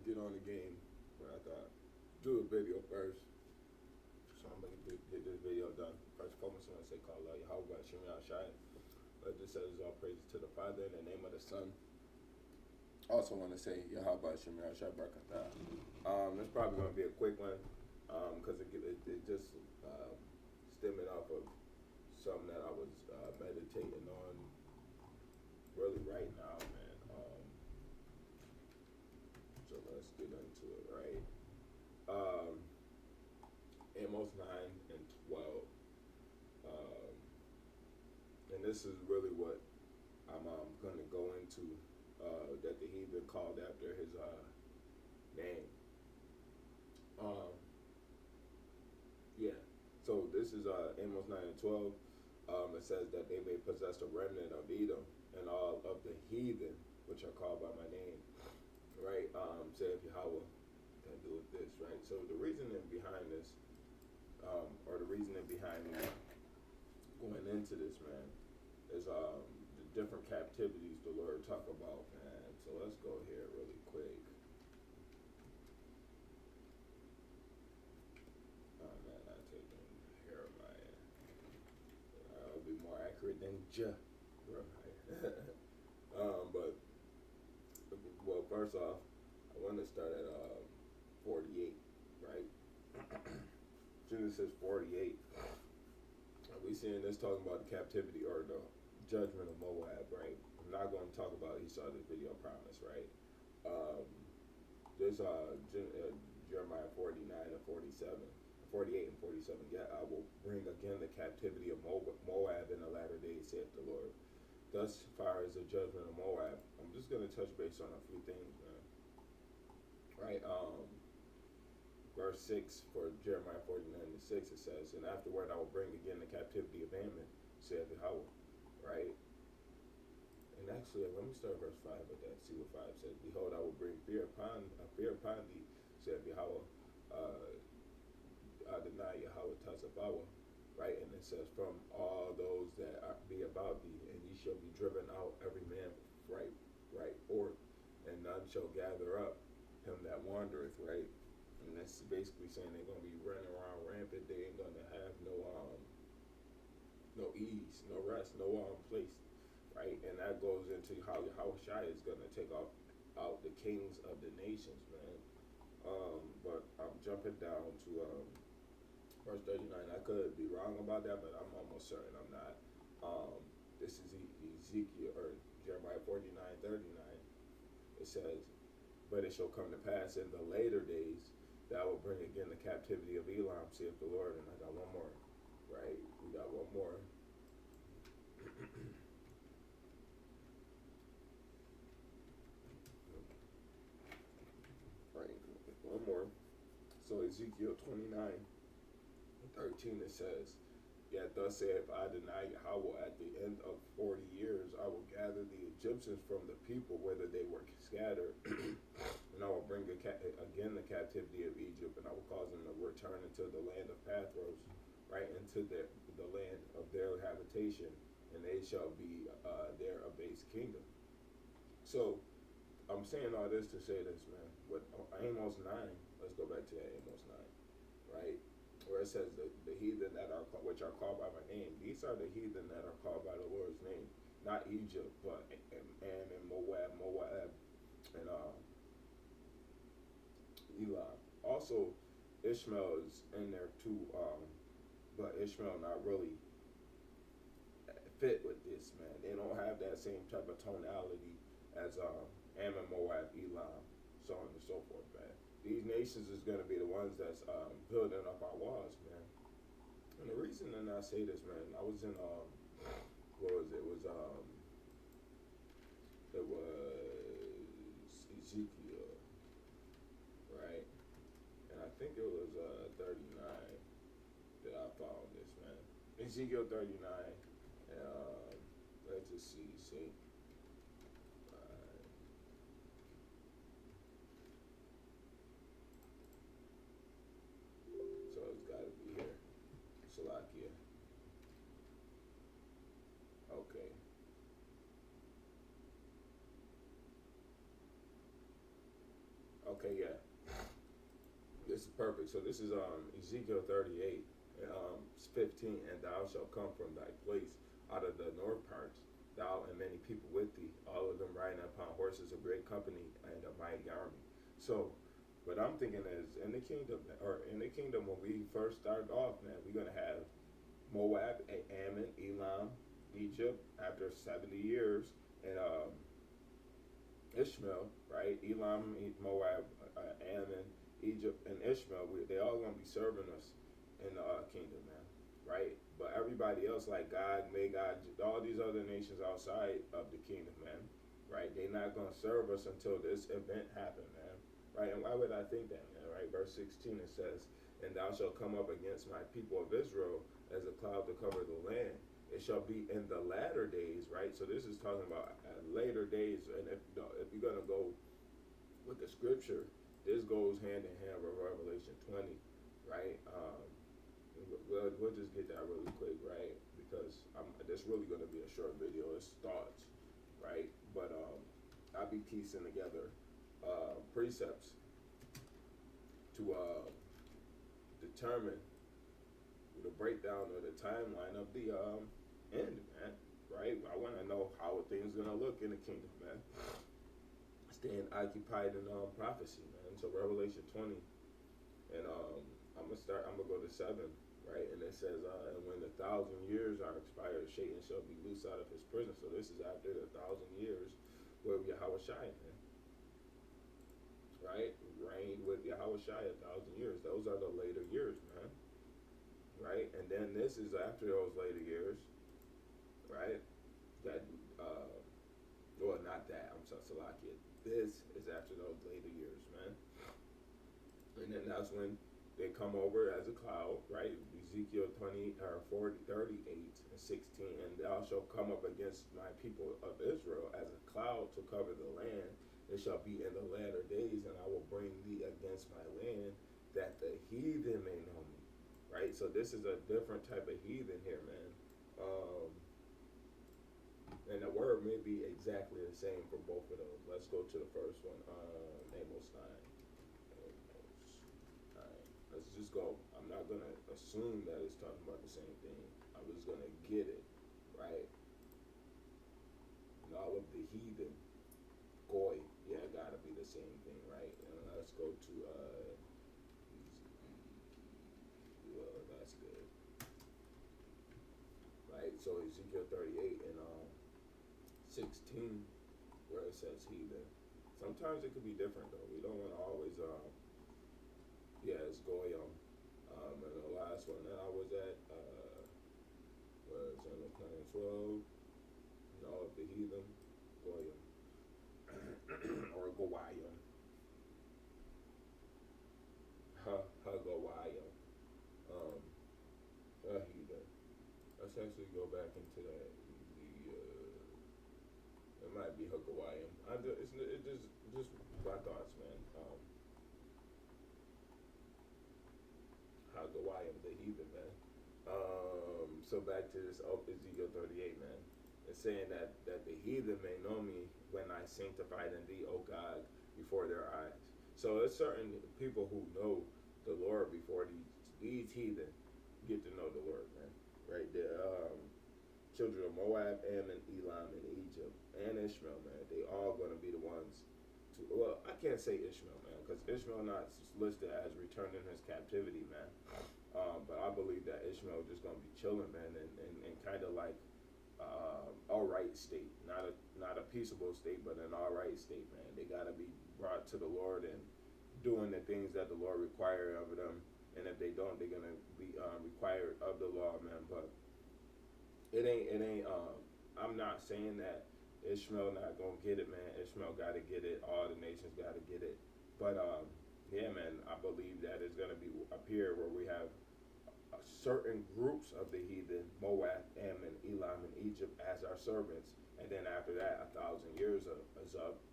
get on the game, but I thought do a video first. So I'm gonna get this video done. First, focus on say call Yahweh Shem Yahshai. But this says all praises to the Father in the name of the Son. Also want to say Yahweh Shem Yahshai Barakatah. This probably gonna be a quick one, because it just stemming off of something that I was meditating on really right now, man. So let's get into it, right? Amos 9 and 12. And this is really what I'm going to go into, that the heathen called after his name. Yeah. So this is Amos 9 and 12. It says that they may possess a remnant of Edom and all of the heathen, which are called by my name. Right? Saith Yahweh, that do with this, right? So the reasoning behind this, or the reasoning behind me going into this, man, is the different captivities the Lord talk about, man. So let's go here really quick. Oh man, I'm taking care of my. I'll be more accurate than right? But well, first off, I want to start at 48, right? Genesis 48. We seeing this talking about the captivity or the judgment of Moab, right? I'm not going to talk about Esau this video, I promise, right? There's Jeremiah 49 and 47, 48 and 47. Yeah, I will bring again the captivity of Moab in the latter days, saith the Lord. Thus far as the judgment of Moab, I'm just going to touch base on a few things, man. Right? Verse 6 for Jeremiah 49 and 6, it says, and afterward I will bring again the captivity of Ammon, saith Yahweh. Right? And actually, let me start verse 5 with that. See what 5 says. Behold, I will bring fear upon thee, saith Yahweh. Adonai Yahweh Tazabawa. Right? And it says, from all those that be about thee, and ye shall be driven out every man right forth, and none shall gather up him that wandereth, right? And that's basically saying they're gonna be running around rampant. They ain't gonna have no ease, no rest, no place, right? And that goes into how Shai is gonna take out the kings of the nations, man. But I'm jumping down to verse 39. I could be wrong about that, but I'm almost certain I'm not. This is Ezekiel or Jeremiah 49:39. It says, but it shall come to pass in the later days that I will bring again the captivity of Elam, saith the Lord. And I got one more, right? We got one more. Right, one more. So Ezekiel 29:13, it says, yet thus saith Adonai Yahweh, at the end of 40 years I will gather the Egyptians from the people, whether they were scattered, and I will bring again the captivity of Egypt, and I will cause them to return into the land of Pathros, right, into the land of their habitation, and they shall be there a base kingdom. So I'm saying all this to say this, man. With Amos 9, let's go back to that Amos 9, right? Where it says the heathen that are which are called by my name. These are the heathen that are called by the Lord's name, not Egypt, but and Moab, and Elam. Also, Ishmael is in there too, but Ishmael not really fit with this, man. They don't have that same type of tonality as Ammon, Moab, Elam, so on and so forth, man. These nations is going to be the ones that's building up our walls, man. And the reason that I say this, man, I was in, what was it? It was Ezekiel, right? And I think it was 39 that I found this, man. Ezekiel 39, and let's just see. So it's got to be here. Salakia. Okay. Okay, yeah, this is perfect. So this is Ezekiel 38, 15, and thou shalt come from thy place out of the north parts, thou and many people with thee, all of them riding upon horses, a great company and a mighty army. So what I'm thinking is in the kingdom, or in the kingdom when we first start off, man, we're gonna have Moab, Ammon, Elam, Egypt after 70 years, and Ishmael, right? Elam, Moab, Ammon, Egypt, and Ishmael. They all gonna be serving us in the kingdom, man, right? But everybody else, like God, Magog, all these other nations outside of the kingdom, man, right? They're not gonna serve us until this event happened, man, right? And why would I think that, man? Right? Verse 16 it says, "And thou shalt come up against my people of Israel as a cloud to cover the land. It shall be in the latter days," right? So this is talking about later days. And if you're gonna go with the scripture, this goes hand in hand with Revelation 20, right? We'll just get that really quick, right? Because this really gonna be a short video. It's thoughts, right? But I'll be piecing together precepts to determine the breakdown or the timeline of the end, man. Right? I want to know how things gonna look in the kingdom, man. Staying occupied in prophecy, man. So Revelation 20, and I'm gonna go to 7, right? And it says, and when the 1,000 years are expired, Satan shall be loosed out of his prison. So this is after the 1,000 years with Yahweh Shai, man. Right? Reigned with Yahweh Shai 1,000 years. Those are the later years, man. Right? And then this is after those later years, right? That, well, not that, I'm sorry, Salakia. This is after those later years, man. And then that's when they come over as a cloud, right? Ezekiel 20, or 40, 38 and 16, and thou shalt come up against my people of Israel as a cloud to cover the land. It shall be in the latter days, and I will bring thee against my land, that the heathen may know me. Right? So this is a different type of heathen here, man. And the word may be exactly the same for both of those. Let's go to the first one. Amos 9. Amos 9. Let's just go. I'm not going to assume that it's talking about the same thing. I'm just going to get it, right? And all of the heathen, goy, yeah, gotta be the same thing, right? And let's go to, well, that's good. Right, so Ezekiel 38 and 16, where it says heathen. Sometimes it could be different though. We don't want to always, yeah, it's goyim. And the last one that I was at was in the plan 12. And all of the heathen, goyim. Or goyim. Ha-goyim. Heathen. Let's actually go back into that. It might be Hagawayim. It's just my thoughts, man. Hagawayim, the heathen, man. So back to this Ezekiel 38, man. It's saying that the heathen may know me when I sanctified in thee, O God, before their eyes. So there's certain people who know the Lord before these heathen get to know the Lord, man. Right? The children of Moab, Ammon, Elam, and Egypt, and Ishmael, man. They all going to be the ones to, well, I can't say Ishmael, man, because Ishmael not listed as returning his captivity, man. But I believe that Ishmael just going to be chilling, man, and kind of like all right state, not a peaceable state, but an all right state, man. They got to be brought to the Lord and doing the things that the Lord require of them. And if they don't, they're going to be required of the law, man. But it ain't, I'm not saying that Ishmael not going to get it, man. Ishmael got to get it. All the nations got to get it. But, yeah, man, I believe that it's going to be a period where we have certain groups of the heathen, Moab, Ammon, Elam, and Egypt as our servants. And then after that, 1,000 years is up.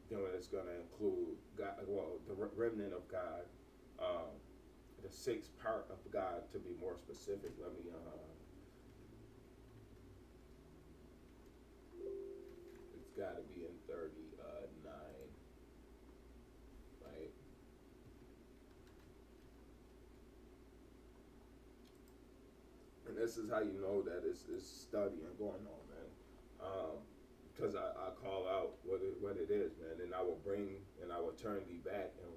Then it's going to include God, well, the remnant of God, the sixth part of God, to be more specific. Let me it's got to be in 39, right? this is how you know that it's studying going on, man. Because I call out what it is, man, and I will bring and I will turn thee back and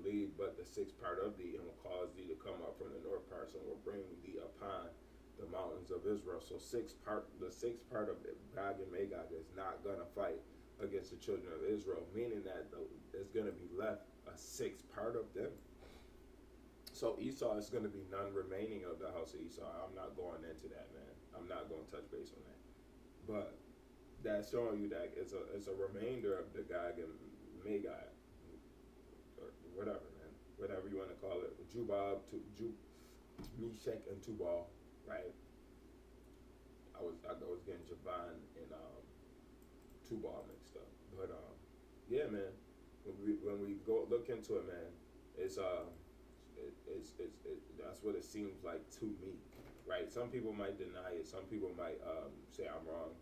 lead but the sixth part of thee, and will cause thee to come up from the north parts, and will bring thee upon the mountains of Israel. So the sixth part of Gog and Magog is not gonna fight against the children of Israel, meaning that there's gonna be left a sixth part of them. So Esau is going to be none remaining of the house of Esau. I'm not going into that, man. I'm not going to touch base on that. But that's showing you that it's a remainder of the Gog and Magog, or whatever, man. Whatever you want to call it. Jubal, Meshach, and Tubal, right? I was getting Javan and Tubal mixed up. But yeah, man. When we go look into it, man, it's that's what it seems like to me, right? Some people might deny it. Some people might say I'm wrong,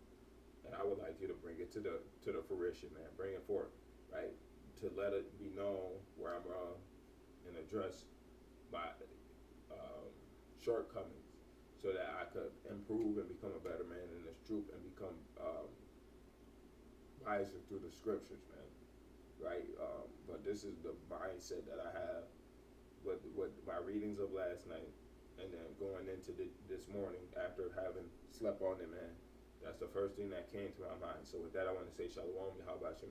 and I would like you to bring it to the fruition, man. Bring it forth, right? To let it be known where I'm wrong and address my shortcomings, so that I could improve and become a better man in this truth and become wiser through the scriptures, man. Right? But this is the mindset that I have with my readings of last night, and then going into this morning after having slept on it, man. That's the first thing that came to my mind. So with that, I want to say shalom. How about you, man?